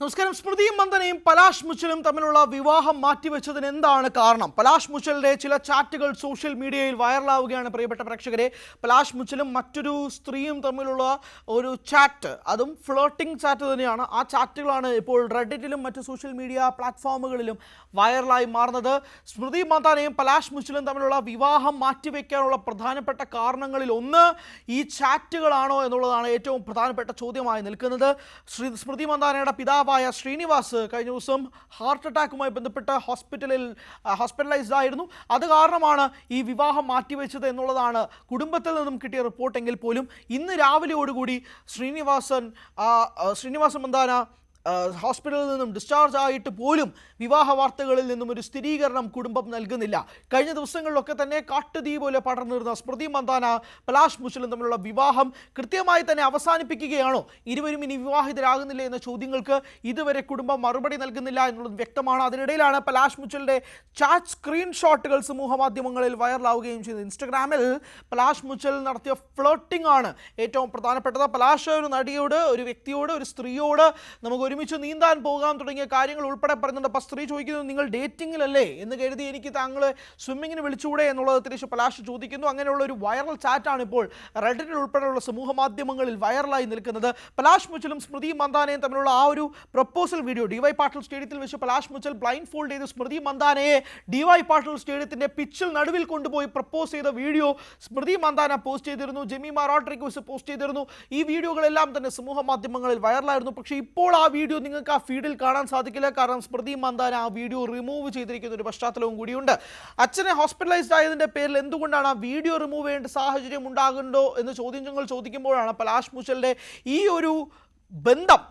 നമസ്കാരം. സ്മൃതിയും മന്ദനയും പലാഷ് മുച്ചലും തമ്മിലുള്ള വിവാഹം മാറ്റിവെച്ചതിന് എന്താണ് കാരണം? പലാഷ് മുച്ചലിന്റെ ചില ചാറ്റുകൾ സോഷ്യൽ മീഡിയയിൽ വൈറലാവുകയാണ്. പ്രിയപ്പെട്ട പ്രേക്ഷകരെ, പലാഷ് മുച്ചലും മറ്റൊരു സ്ത്രീയും തമ്മിലുള്ള ഒരു ചാറ്റ്, അതും ഫ്ലോട്ടിംഗ് ചാറ്റ് തന്നെയാണ്. ആ ചാറ്റുകളാണ് ഇപ്പോൾ റെഡിറ്റിലും മറ്റ് സോഷ്യൽ മീഡിയ പ്ലാറ്റ്ഫോമുകളിലും വൈറലായി മാറുന്നത്. സ്മൃതി മന്ദനയും പലാഷ് മുച്ചലും തമ്മിലുള്ള വിവാഹം മാറ്റിവെക്കാനുള്ള പ്രധാനപ്പെട്ട കാരണങ്ങളിൽ ഒന്ന് ഈ ചാറ്റുകളാണോ എന്നുള്ളതാണ് ഏറ്റവും പ്രധാനപ്പെട്ട ചോദ്യമായി നിൽക്കുന്നത്. സ്മൃതി മന്ദനയുടെ പിതാവ് ശ്രീനിവാസ് കഴിഞ്ഞ ദിവസം ഹാർട്ട് അറ്റാക്കുമായി ബന്ധപ്പെട്ട് ഹോസ്പിറ്റലൈസ്ഡ് ആയിരുന്നു. അത് കാരണമാണ് ഈ വിവാഹം മാറ്റിവെച്ചത് എന്നുള്ളതാണ് കുടുംബത്തിൽ നിന്നും കിട്ടിയ റിപ്പോർട്ടെങ്കിൽ പോലും ഇന്ന് രാവിലെയോടുകൂടി ശ്രീനിവാസൻ മന്ദാന ഹോസ്പിറ്റലിൽ നിന്നും ഡിസ്ചാർജ് ആയിട്ട് പോലും വിവാഹ വാർത്തകളിൽ നിന്നും ഒരു സ്ഥിരീകരണം കുടുംബം നൽകുന്നില്ല. കഴിഞ്ഞ ദിവസങ്ങളിലൊക്കെ തന്നെ കാട്ടുതീ പോലെ പടർന്നിരുന്ന സ്മൃതി മന്ദാന പലാഷ് മുച്ചലും തമ്മിലുള്ള വിവാഹം കൃത്യമായി തന്നെ അവസാനിപ്പിക്കുകയാണോ, ഇരുവരും ഇനി വിവാഹിതരാകുന്നില്ല എന്ന ചോദ്യങ്ങൾക്ക് ഇതുവരെ കുടുംബം മറുപടി നൽകുന്നില്ല എന്നുള്ളത് വ്യക്തമാണ്. അതിനിടയിലാണ് പലാഷ് മുച്ചലിൻ്റെ ചാറ്റ് സ്ക്രീൻഷോട്ടുകൾ സമൂഹ മാധ്യമങ്ങളിൽ വൈറലാവുകയും ചെയ്തത്. ഇൻസ്റ്റഗ്രാമിൽ പലാഷ് മുച്ചൽ നടത്തിയ ഫ്ലോട്ടിംഗ് ആണ് ഏറ്റവും പ്രധാനപ്പെട്ടത്. പലാഷ് ഒരു നടിയോട്, ഒരു വ്യക്തിയോട്, ഒരു സ്ത്രീയോട് നമുക്ക് ഒരുമിച്ച് നീന്താൻ പോകാം തുടങ്ങിയ കാര്യങ്ങൾ ഉൾപ്പെടെ പറയുന്നുണ്ട്. അപ്പോൾ സ്ത്രീ ചോദിക്കുന്നു, നിങ്ങൾ ഡേറ്റിങ്ങിലല്ലേ എന്ന് കരുതി എനിക്ക് താങ്കളെ സ്വിമ്മിങ്ങിന് വിളിച്ചുകൂടെ എന്നുള്ളത് തിരിച്ച് പലാഷ് ചോദിക്കുന്നു. അങ്ങനെയുള്ള ഒരു വൈറൽ ചാറ്റാണ് ഇപ്പോൾ റെഡിറ്റിൽ ഉൾപ്പെടെയുള്ള സമൂഹ മാധ്യമങ്ങളിൽ വൈറലായി നിൽക്കുന്നത്. പലാഷ് മുച്ചലും സ്മൃതി മന്ദാനയും തമ്മിലുള്ള ആ ഒരു പ്രപ്പോസൽ വീഡിയോ DY പാട്ടീൽ സ്റ്റേഡിയത്തിൽ വെച്ച് പലാഷ് മുച്ചൽ ബ്ലൈൻഡ് ഫോൾഡ് ചെയ്ത് സ്മൃതി മന്ദാനയെ DY പാട്ടീൽ സ്റ്റേഡിയത്തിൻ്റെ പിച്ചിൽ നടുവിൽ കൊണ്ടുപോയി പ്രപ്പോസ് ചെയ്ത വീഡിയോ സ്മൃതി മന്ദാന പോസ്റ്റ് ചെയ്തിരുന്നു. ജെമിമ റോഡ്രിഗസ് പോസ്റ്റ് ചെയ്തിരുന്നു. ഈ വീഡിയോകളെല്ലാം തന്നെ സമൂഹ മാധ്യമങ്ങളിൽ വൈറലായിരുന്നു. പക്ഷേ ഇപ്പോൾ ആ വീഡിയോ നിങ്ങൾക്ക് ആ ഫീഡിൽ കാണാൻ സാധിക്കില്ല. കാരണം സ്മൃതി മന്ദാന ആ വീഡിയോ റിമൂവ് ചെയ്തിരിക്കുന്ന ഒരു പശ്ചാത്തലവും കൂടിയുണ്ട്. അച്ഛനെ ഹോസ്പിറ്റലൈസ്ഡ് ആയതിൻ്റെ പേരിൽ എന്തുകൊണ്ടാണ് ആ വീഡിയോ റിമൂവ് ചെയ്യേണ്ട സാഹചര്യം ഉണ്ടാകുന്നുണ്ടോ എന്ന് ചോദ്യങ്ങൾ ചോദിക്കുമ്പോഴാണ് പലാഷ് മുച്ചലിൻ്റെ ഈ ഒരു ബന്ധം,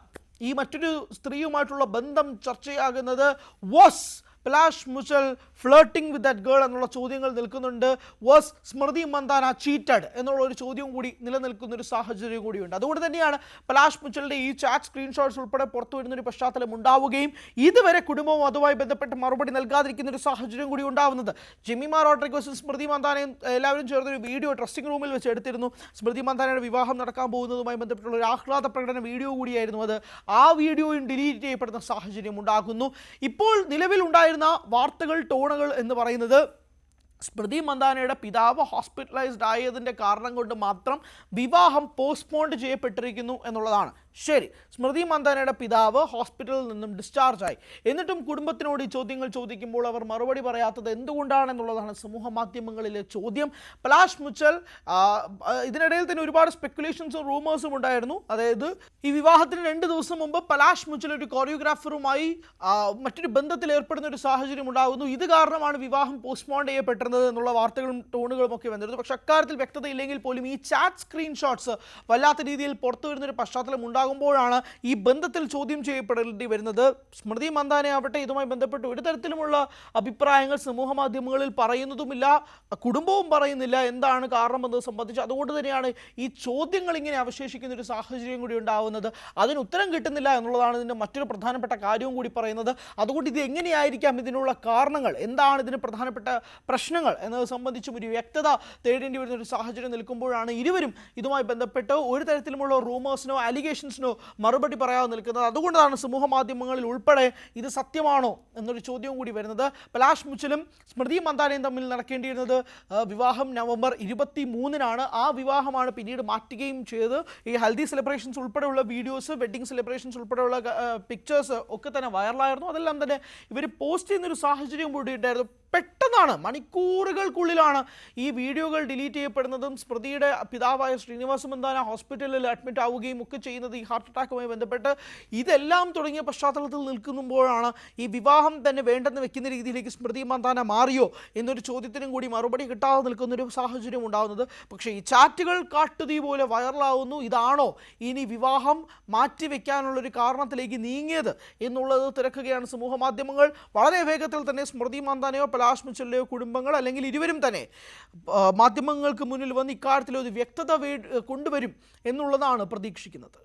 ഈ മറ്റൊരു സ്ത്രീയുമായിട്ടുള്ള ബന്ധം ചർച്ചയാകുന്നത്. Was Palash Muchhal flirting with that girl എന്നുള്ള ചോദ്യങ്ങൾ നിൽക്കുന്നുണ്ട്. വാസ് സ്മൃതി മന്ദാന ചീറ്റഡ് എന്നുള്ള ഒരു ചോദ്യവും കൂടി നിലനിൽക്കുന്ന ഒരു സാഹചര്യം കൂടിയുണ്ട്. അതുകൊണ്ട് തന്നെയാണ് പലാഷ് മുച്ചലിൻ്റെ ഈ ചാറ്റ് സ്ക്രീൻഷോട്ട്സ് ഉൾപ്പെടെ പുറത്തു വരുന്നൊരു പശ്ചാത്തലം ഉണ്ടാവുകയും ഇതുവരെ കുടുംബവും അതുമായി ബന്ധപ്പെട്ട് മറുപടി നൽകാതിരിക്കുന്ന ഒരു സാഹചര്യം കൂടി ഉണ്ടാവുന്നത്. ജെമിമ റോഡ്രിഗസും സ്മൃതി മന്ദാനയും എല്ലാവരും ചേർന്നൊരു വീഡിയോ ഡ്രസ്സിംഗ് റൂമിൽ വെച്ച് എടുത്തിരുന്നു. സ്മൃതി മന്ദാനയുടെ വിവാഹം നടക്കാൻ പോകുന്നതുമായി ബന്ധപ്പെട്ടുള്ള ഒരു ആഹ്ലാദ പ്രകടന വീഡിയോ കൂടിയായിരുന്നു അത്. ആ വീഡിയോയും ഡിലീറ്റ് ചെയ്യപ്പെടുന്ന സാഹചര്യം ഉണ്ടാകുന്നു. ഇപ്പോൾ നിലവിലുണ്ടായിരുന്ന വാർത്തകൾ, ടോണുകൾ എന്ന് പറയുന്നത് സ്മൃതി മന്ദാനയുടെ പിതാവ് ഹോസ്പിറ്റലൈസ്ഡ് ആയതിൻ്റെ കാരണം കൊണ്ട് മാത്രം വിവാഹം പോസ്റ്റ്പോണ്ട് ചെയ്യപ്പെട്ടിരിക്കുന്നു എന്നുള്ളതാണ്. ശരി, സ്മൃതി മന്ദാനയുടെ പിതാവ് ഹോസ്പിറ്റലിൽ നിന്നും ഡിസ്ചാർജ് ആയി, എന്നിട്ടും കുടുംബത്തിനോട് ഈ ചോദ്യങ്ങൾ ചോദിക്കുമ്പോൾ അവർ മറുപടി പറയാത്തത് എന്തുകൊണ്ടാണെന്നുള്ളതാണ് സമൂഹ മാധ്യമങ്ങളിലെ ചോദ്യം. പലാഷ് മുച്ചൽ ഇതിനിടയിൽ തന്നെ ഒരുപാട് സ്പെക്കുലേഷൻസും റൂമേഴ്സും ഉണ്ടായിരുന്നു. അതായത് ഈ വിവാഹത്തിന് 2 ദിവസം മുമ്പ് പലാഷ് മുച്ചൽ ഒരു കൊറിയോഗ്രാഫറുമായി മറ്റൊരു ബന്ധത്തിൽ ഏർപ്പെടുന്ന ഒരു സാഹചര്യം ഉണ്ടാകുന്നു. ഇത് കാരണമാണ് വിവാഹം പോസ്റ്റ്പോണ്ട് ചെയ്യപ്പെട്ടത് എന്നുള്ള വാർത്തകളും ടോണുകളും ഒക്കെ വന്നിരുന്നു. പക്ഷേ അക്കാര്യത്തിൽ വ്യക്തതയില്ലെങ്കിൽ പോലും ഈ ചാറ്റ് സ്ക്രീൻഷോട്ട്സ് വല്ലാത്ത രീതിയിൽ പുറത്തു വരുന്നൊരു പശ്ചാത്തലം ഉണ്ടാകുമ്പോഴാണ് ഈ ബന്ധത്തിൽ ചോദ്യം ചെയ്യപ്പെടേണ്ടി വരുന്നത്. സ്മൃതി മന്ദാന ആവട്ടെ ഇതുമായി ബന്ധപ്പെട്ട് ഒരു തരത്തിലുമുള്ള അഭിപ്രായങ്ങൾ സമൂഹ മാധ്യമങ്ങളിൽ പറയുന്നതുമില്ല, കുടുംബവും പറയുന്നില്ല എന്താണ് കാരണമെന്നത് സംബന്ധിച്ച്. അതുകൊണ്ട് തന്നെയാണ് ഈ ചോദ്യങ്ങൾ ഇങ്ങനെ അവശേഷിക്കുന്ന ഒരു സാഹചര്യം കൂടി ഉണ്ടാവുന്നത്. അതിന് ഉത്തരം കിട്ടുന്നില്ല എന്നുള്ളതാണ് ഇതിൻ്റെ മറ്റൊരു പ്രധാനപ്പെട്ട കാര്യവും കൂടി പറയുന്നത്. അതുകൊണ്ട് ഇത് എങ്ങനെയായിരിക്കാം, ഇതിനുള്ള കാരണങ്ങൾ എന്താണ്, ഇതിന് പ്രധാനപ്പെട്ട പ്രശ്നങ്ങൾ എന്നത് സംബന്ധിച്ചും ഒരു വ്യക്തത തേടേണ്ടി വരുന്ന ഒരു സാഹചര്യം നിൽക്കുമ്പോഴാണ് ഇരുവരും ഇതുമായി ബന്ധപ്പെട്ട് ഒരു തരത്തിലുമുള്ള റൂമേഴ്സിനോ അലിഗേഷൻസിനോ മറുപടി പറയാതെ നിൽക്കുന്നത്. അതുകൊണ്ടാണ് സമൂഹ മാധ്യമങ്ങളിൽ ഉൾപ്പെടെ ഇത് സത്യമാണോ എന്നൊരു ചോദ്യവും കൂടി വരുന്നത്. പലാഷ് മുച്ചലും സ്മൃതി മന്ദാനയും തമ്മിൽ നടക്കേണ്ടിയിരുന്നത് വിവാഹം നവംബർ 23-നാണ്. ആ വിവാഹമാണ് പിന്നീട് മാറ്റുകയും ചെയ്തത്. ഈ ഹൽദി സെലിബ്രേഷൻസ് ഉൾപ്പെടെയുള്ള വീഡിയോസ്, വെഡ്ഡിംഗ് സെലിബ്രേഷൻസ് ഉൾപ്പെടെയുള്ള പിക്ചേഴ്സ് ഒക്കെ തന്നെ വൈറലായിരുന്നു. അതെല്ലാം തന്നെ ഇവർ പോസ്റ്റ് ചെയ്യുന്നൊരു സാഹചര്യം കൂടി ഉണ്ടായിരുന്നു. പെട്ടെന്നാണ്, മണിക്കൂറുകൾക്കുള്ളിലാണ് ഈ വീഡിയോകൾ ഡിലീറ്റ് ചെയ്യപ്പെടുന്നതും സ്മൃതിയുടെ പിതാവായ ശ്രീനിവാസ മന്ദാന ഹോസ്പിറ്റലിൽ അഡ്മിറ്റ് ആവുകയും ഒക്കെ ചെയ്യുന്നത് ഈ ഹാർട്ട് അറ്റാക്കുമായി ബന്ധപ്പെട്ട്. ഇതെല്ലാം തുടങ്ങിയ പശ്ചാത്തലത്തിൽ നിൽക്കുമ്പോഴാണ് ഈ വിവാഹം തന്നെ വേണ്ടെന്ന് വെക്കുന്ന രീതിയിലേക്ക് സ്മൃതി മന്ദാന മാറിയോ എന്നൊരു ചോദ്യത്തിനും കൂടി മറുപടി കിട്ടാതെ നിൽക്കുന്നൊരു സാഹചര്യം ഉണ്ടാകുന്നത്. പക്ഷേ ഈ ചാറ്റുകൾ കാട്ടുതീ പോലെ വൈറലാവുന്നു. ഇതാണോ ഇനി വിവാഹം മാറ്റിവെക്കാനുള്ളൊരു കാരണത്തിലേക്ക് നീങ്ങിയത് എന്നുള്ളത് തിരക്കുകയാണ് സമൂഹ മാധ്യമങ്ങൾ. വളരെ വേഗത്തിൽ തന്നെ സ്മൃതി മന്ദാനയോ പലാഷ് മുച്ചലിൻ്റെയോ കുടുംബങ്ങൾ അല്ലെങ്കിൽ ഇരുവരും തന്നെ മാധ്യമങ്ങൾക്ക് മുന്നിൽ വന്ന് ഇക്കാര്യത്തിൽ ഒരു വ്യക്തത കൊണ്ടുവരും എന്നുള്ളതാണ് പ്രതീക്ഷിക്കുന്നത്.